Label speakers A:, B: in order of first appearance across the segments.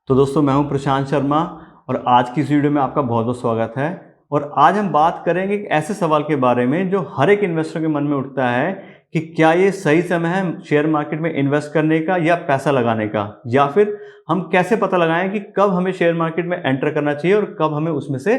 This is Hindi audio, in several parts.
A: तो दोस्तों मैं हूं प्रशांत शर्मा और आज की इस वीडियो में आपका बहुत बहुत स्वागत है। और आज हम बात करेंगे एक ऐसे सवाल के बारे में जो हर एक इन्वेस्टर के मन में उठता है कि क्या ये सही समय है शेयर मार्केट में इन्वेस्ट करने का या पैसा लगाने का, या फिर हम कैसे पता लगाएं कि कब हमें शेयर मार्केट में एंटर करना चाहिए और कब हमें उसमें से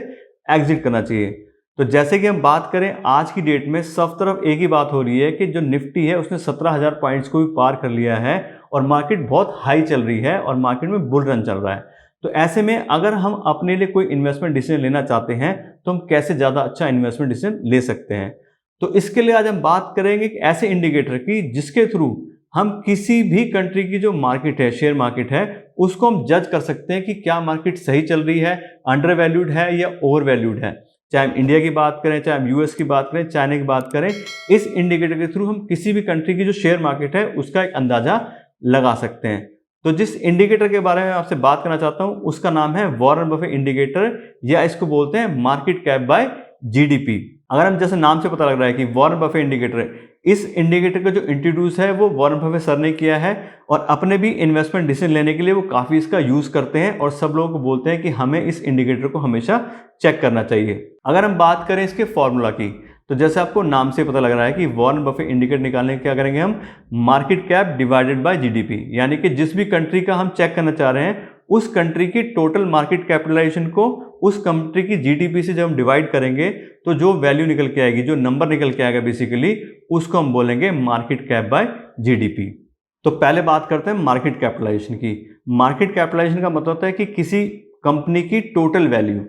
A: एग्जिट करना चाहिए। तो जैसे कि हम बात करें आज की डेट में सब तरफ एक ही बात हो रही है कि जो निफ्टी है उसने 17,000 पॉइंट्स को भी पार कर लिया है और मार्केट बहुत हाई चल रही है और मार्केट में बुल रन चल रहा है। तो ऐसे में अगर हम अपने लिए कोई इन्वेस्टमेंट डिसीजन लेना चाहते हैं तो हम कैसे ज़्यादा अच्छा इन्वेस्टमेंट डिसीजन ले सकते हैं। तो इसके लिए आज हम बात करेंगे एक ऐसे इंडिकेटर की जिसके थ्रू हम किसी भी कंट्री की जो मार्केट है, शेयर मार्केट है, उसको हम जज कर सकते हैं कि क्या मार्केट सही चल रही है, अंडर वैल्यूड है या ओवर वैल्यूड है। चाहे हम इंडिया की बात करें, चाहे हम यूएस की बात करें, चाइना की बात करें, इस इंडिकेटर के थ्रू हम किसी भी कंट्री की जो शेयर मार्केट है उसका एक अंदाजा लगा सकते हैं। तो जिस इंडिकेटर के बारे में आपसे बात करना चाहता हूं उसका नाम है वॉरेन बफेट इंडिकेटर, या इसको बोलते हैं मार्केट कैप बाय जीडीपी। अगर हम जैसे नाम से पता लग रहा है कि वॉरेन बफेट इंडिकेटर है, इस इंडिकेटर का जो इंट्रोड्यूस है वो वॉरेन बफेट सर ने किया है और अपने भी इन्वेस्टमेंट डिसीजन लेने के लिए वो काफ़ी इसका यूज़ करते हैं और सब लोगों को बोलते हैं कि हमें इस इंडिकेटर को हमेशा चेक करना चाहिए। अगर हम बात करें इसके फॉर्मूला की, तो जैसे आपको नाम से पता लग रहा है कि वॉरेन बफेट इंडिकेटर निकालने के क्या करेंगे हम, market cap divided by GDP, यानी कि जिस भी कंट्री का हम चेक करना चाह रहे हैं उस कंट्री की टोटल मार्केट कैपिटलाइजेशन को उस कंट्री की जीडीपी से जब हम डिवाइड करेंगे तो जो वैल्यू निकल के आएगी, जो नंबर निकल के आएगा बेसिकली, उसको हम बोलेंगे मार्केट कैप बाय जीडीपी। तो पहले बात करते हैं मार्केट कैपिटलाइजेशन की। मार्केट कैपिटलाइजेशन का मतलब होता है कि किसी कंपनी की टोटल वैल्यू।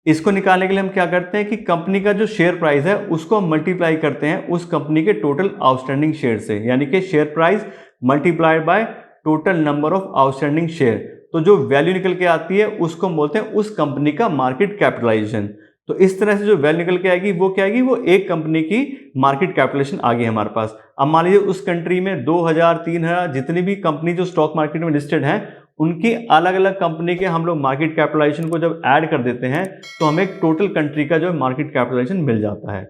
A: इसको निकालने के लिए हम क्या करते हैं कि कंपनी का जो शेयर प्राइस है उसको हम मल्टीप्लाई करते हैं उस कंपनी के टोटल आउटस्टैंडिंग शेयर से, यानी कि share price multiplied by total number of outstanding share. तो जो वैल्यू निकल के आती है उसको हम बोलते हैं उस कंपनी का मार्केट कैपिटलाइजेशन। तो इस तरह से जो वैल्यू निकल के आएगी वो क्या आएगी, वो एक कंपनी की मार्केट कैपिटलाइजेशन आ गई हमारे पास। अब मान लीजिए उस कंट्री में 2000 3000 जितनी भी कंपनी जो स्टॉक मार्केट में लिस्टेड है उनकी अलग अलग कंपनी के हम लोग मार्केट कैपिटलाइजेशन को जब ऐड कर देते हैं तो हमें एक टोटल कंट्री का जो मार्केट कैपिटलाइजेशन मिल जाता है।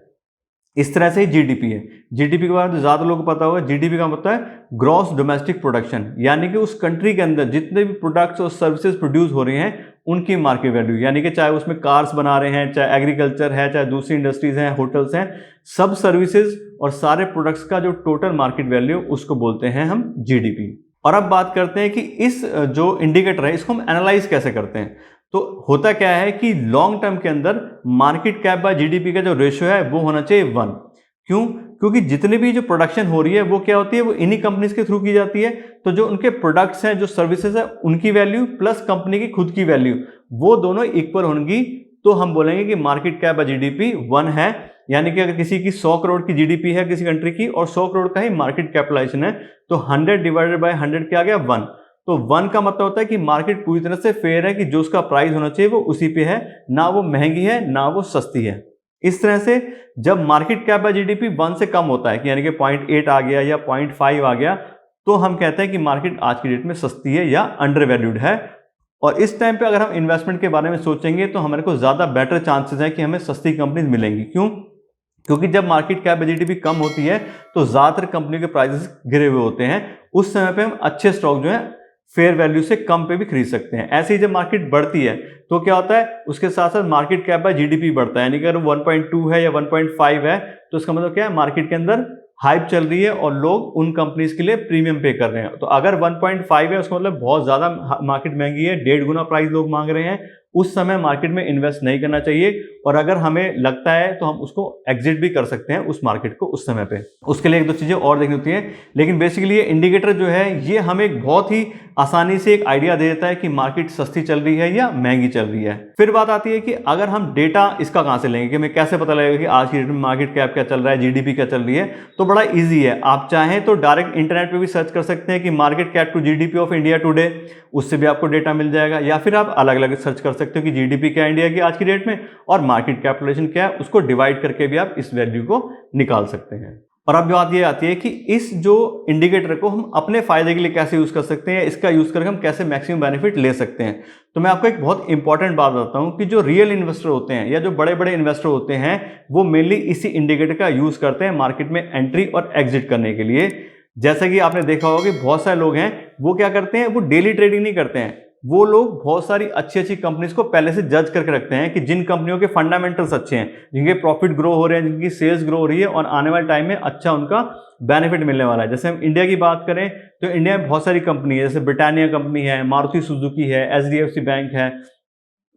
A: इस तरह से ही जीडीपी है। जीडीपी के बारे में ज़्यादा लोगों को पता होगा, जीडीपी का मतलब है ग्रॉस डोमेस्टिक प्रोडक्शन, यानी कि उस कंट्री के अंदर जितने भी प्रोडक्ट्स और सर्विसेज प्रोड्यूस हो रही हैं उनकी मार्केट वैल्यू, यानी कि चाहे उसमें कार्स बना रहे हैं, चाहे एग्रीकल्चर है, चाहे दूसरी इंडस्ट्रीज हैं, होटल्स हैं, सब सर्विसेज और सारे प्रोडक्ट्स का जो टोटल मार्केट वैल्यू उसको बोलते हैं हम जीडीपी। और अब बात करते हैं कि इस जो इंडिकेटर है इसको हम एनालाइज कैसे करते हैं। तो होता क्या है कि लॉन्ग टर्म के अंदर मार्केट कैप बाय जीडीपी का जो रेशियो है वो होना चाहिए 1। क्यों? क्योंकि जितनी भी जो प्रोडक्शन हो रही है वो क्या होती है, वो इन्हीं कंपनीज के थ्रू की जाती है। तो जो उनके प्रोडक्ट्स हैं, जो सर्विसेज है, उनकी वैल्यू प्लस कंपनी की खुद की वैल्यू, वो दोनों इक्वल होंगी। तो हम बोलेंगे कि मार्केट कैप बाय जीडीपी 1 है, यानी कि अगर किसी की 100 करोड़ की जीडीपी है किसी कंट्री की और 100 करोड़ का ही मार्केट कैपिटलाइजेशन है तो 100 डिवाइडेड बाय 100 क्या आ गया, 1। तो 1 का मतलब होता है कि मार्केट पूरी तरह से फेयर है, कि जो उसका प्राइस होना चाहिए वो उसी पे है, ना वो महंगी है ना वो सस्ती है। इस तरह से जब मार्केट कैप बाय जीडीपी 1 से कम होता है, कि यानी कि 0.8 आ गया या 0.5 आ गया, तो हम कहते हैं कि मार्केट आज की डेट में सस्ती है या अंडर वैल्यूड है। और इस टाइम पे अगर हम इन्वेस्टमेंट के बारे में सोचेंगे तो हमारे को ज़्यादा बेटर चांसेस हैं कि हमें सस्ती कंपनीज मिलेंगी। क्यों? क्योंकि जब मार्केट कैप बाय जीडीपी कम होती है तो ज़्यादातर कंपनी के प्राइसेस गिरे हुए होते हैं। उस समय पे हम अच्छे स्टॉक जो है फेयर वैल्यू से कम पे भी खरीद सकते हैं। ऐसे ही जब मार्केट बढ़ती है तो क्या होता है, उसके साथ साथ मार्केट कैप बाय जीडीपी बढ़ता है, यानी कि अगर 1.2 है या 1.5 है तो इसका मतलब क्या है, मार्केट के अंदर हाइप चल रही है और लोग उन कंपनीज के लिए प्रीमियम पे कर रहे हैं। तो अगर 1.5 है उसका मतलब बहुत ज़्यादा मार्केट महंगी है, 1.5 गुना प्राइस लोग मांग रहे हैं, उस समय मार्केट में इन्वेस्ट नहीं करना चाहिए। और अगर हमें लगता है तो हम उसको एग्जिट भी कर सकते हैं उस मार्केट को उस समय पे। उसके लिए एक दो चीज़ें और देखनी होती हैं, लेकिन बेसिकली ये इंडिकेटर जो है ये हमें एक बहुत ही आसानी से एक आइडिया दे देता है कि मार्केट सस्ती चल रही है या महंगी चल रही है। फिर बात आती है कि अगर हम डेटा इसका कहाँ से लेंगे, कि हमें कैसे पता लगेगा कि आज की डेट में मार्केट कैप क्या चल रहा है, जीडीपी क्या चल रही है। तो बड़ा ईजी है, आप चाहें तो डायरेक्ट इंटरनेट पे भी सर्च कर सकते हैं कि market cap to GDP of India today, उससे भी आपको डेटा मिल जाएगा। या फिर आप अलग अलग सर्च कर सकते हो कि जीडीपी क्या इंडिया की आज की डेट में और मार्केट कैपिटलाइजेशन क्या है, उसको डिवाइड करके भी आप इस वैल्यू को निकाल सकते हैं। और अब बात ये आती है कि इस जो इंडिकेटर को हम अपने फायदे के लिए कैसे यूज कर सकते हैं, इसका यूज करके हम कैसे मैक्सिमम बेनिफिट ले सकते हैं। तो मैं आपको एक बहुत इंपॉर्टेंट बात बताता हूं कि जो रियल इन्वेस्टर होते हैं या जो बड़े बड़े इन्वेस्टर होते हैं वो मेनली इसी इंडिकेटर का यूज करते हैं मार्केट में एंट्री और एग्जिट करने के लिए। जैसा कि आपने देखा होगा कि बहुत सारे लोग हैं वो क्या करते हैं, वो डेली ट्रेडिंग नहीं करते हैं, वो लोग बहुत सारी अच्छी अच्छी कंपनीज को पहले से जज करके रखते हैं कि जिन कंपनियों के फंडामेंटल्स अच्छे हैं, जिनके प्रॉफिट ग्रो हो रहे हैं, जिनकी सेल्स ग्रो हो रही है और आने वाले टाइम में अच्छा उनका बेनिफिट मिलने वाला है। जैसे हम इंडिया की बात करें तो इंडिया में बहुत सारी कंपनी है, जैसे ब्रिटानिया कंपनी है, मारुति सुजुकी है, HDFC बैंक है।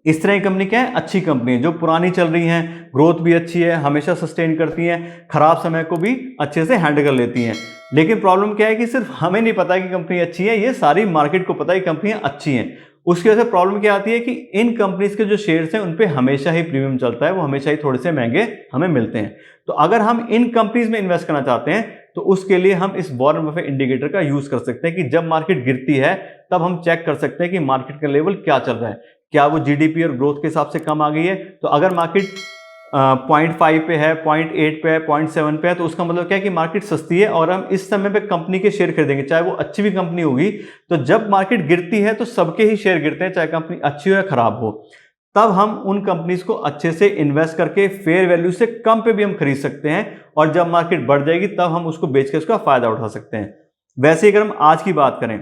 A: इस तरह की कंपनी क्या है, अच्छी कंपनी है जो पुरानी चल रही हैं, ग्रोथ भी अच्छी है, हमेशा सस्टेन करती हैं, खराब समय को भी अच्छे से हैंडल कर लेती हैं। लेकिन प्रॉब्लम क्या है कि सिर्फ हमें नहीं पता कि कंपनी अच्छी है, ये सारी मार्केट को पता है कि कंपनियां अच्छी हैं। उसकी वजह से प्रॉब्लम क्या आती है कि इन कंपनीज के जो शेयर्स हैं उन पे हमेशा ही प्रीमियम चलता है, वो हमेशा ही थोड़े से महंगे हमें मिलते हैं। तो अगर हम इन कंपनीज में इन्वेस्ट करना चाहते हैं तो उसके लिए हम इस वॉरेन बफेट इंडिकेटर का यूज कर सकते हैं कि जब मार्केट गिरती है तब हम चेक कर सकते हैं कि मार्केट का लेवल क्या चल रहा है, क्या वो जीडीपी और ग्रोथ के हिसाब से कम आ गई है। तो अगर मार्केट 0.5 पे है, 0.8 पे है, 0.7 पे है, तो उसका मतलब क्या है कि मार्केट सस्ती है और हम इस समय पे कंपनी के शेयर खरीदेंगे, चाहे वो अच्छी भी कंपनी होगी। तो जब मार्केट गिरती है तो सबके ही शेयर गिरते हैं, चाहे कंपनी अच्छी हो या खराब हो। तब हम उन कंपनीज को अच्छे से इन्वेस्ट करके फेयर वैल्यू से कम पे भी हम खरीद सकते हैं और जब मार्केट बढ़ जाएगी तब हम उसको बेच के उसका फायदा उठा सकते हैं। वैसे अगर हम आज की बात करें,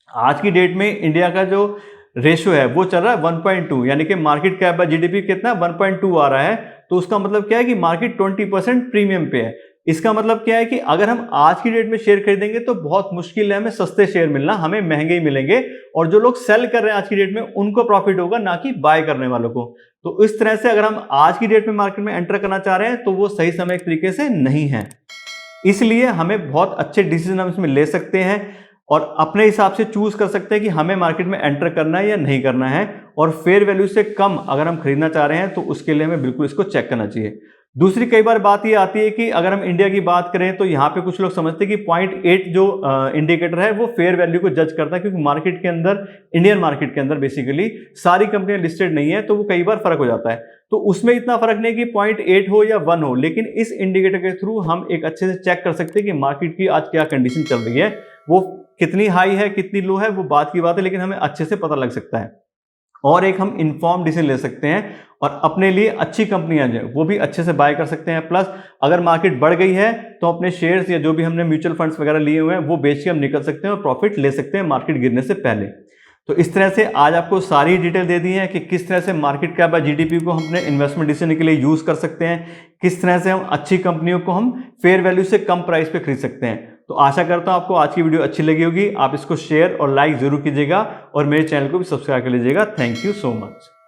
A: आज की डेट में इंडिया का जो रेशियो है वो चल रहा है 1.2, यानी कि मार्केट कैप बाय जीडीपी कितना 1.2 आ रहा है। तो उसका मतलब क्या है कि मार्केट 20% प्रीमियम पे है। इसका मतलब क्या है कि अगर हम आज की डेट में शेयर खरीदेंगे तो बहुत मुश्किल है हमें सस्ते शेयर मिलना, हमें महंगे ही मिलेंगे और जो लोग सेल कर रहे हैं आज की डेट में उनको प्रॉफिट होगा, ना कि बाय करने वालों को। तो इस तरह से अगर हम आज की डेट में मार्केट में एंटर करना चाह रहे हैं तो वो सही समय एक तरीके से नहीं है। इसलिए हमें बहुत अच्छे डिसीजन हम इसमें ले सकते हैं और अपने हिसाब से चूज कर सकते हैं कि हमें मार्केट में एंटर करना है या नहीं करना है। और फेयर वैल्यू से कम अगर हम खरीदना चाह रहे हैं तो उसके लिए हमें बिल्कुल इसको चेक करना चाहिए। दूसरी कई बार बात ये आती है कि अगर हम इंडिया की बात करें तो यहाँ पे कुछ लोग समझते हैं कि 0.8 जो इंडिकेटर है वो फेयर वैल्यू को जज करता है, क्योंकि मार्केट के अंदर, इंडियन मार्केट के अंदर बेसिकली सारी कंपनियां लिस्टेड नहीं है, तो वो कई बार फर्क हो जाता है। तो उसमें इतना फर्क नहीं कि 0.8 हो या 1 हो, लेकिन इस इंडिकेटर के थ्रू हम एक अच्छे से चेक कर सकते हैं कि मार्केट की आज क्या कंडीशन चल रही है, वो कितनी हाई है कितनी लो है वो बात की बात है, लेकिन हमें अच्छे से पता लग सकता है और एक हम इन्फॉर्म डिसीजन ले सकते हैं और अपने लिए अच्छी कंपनियां जो वो भी अच्छे से बाय कर सकते हैं। प्लस अगर मार्केट बढ़ गई है तो अपने शेयर्स या जो भी हमने म्यूचुअल फंड्स वगैरह लिए हुए हैं वो बेच के हम निकल सकते हैं और प्रॉफिट ले सकते हैं मार्केट गिरने से पहले। तो इस तरह से आज आपको सारी डिटेल दे दी है कि किस तरह से मार्केट कैप बाय जीडीपी को हम अपने इन्वेस्टमेंट डिसीजन के लिए यूज कर सकते हैं, किस तरह से हम अच्छी कंपनियों को हम फेयर वैल्यू से कम प्राइस पे खरीद सकते हैं। तो आशा करता हूं आपको आज की वीडियो अच्छी लगी होगी। आप इसको शेयर और लाइक जरूर कीजिएगा और मेरे चैनल को भी सब्सक्राइब कर लीजिएगा। Thank you so much.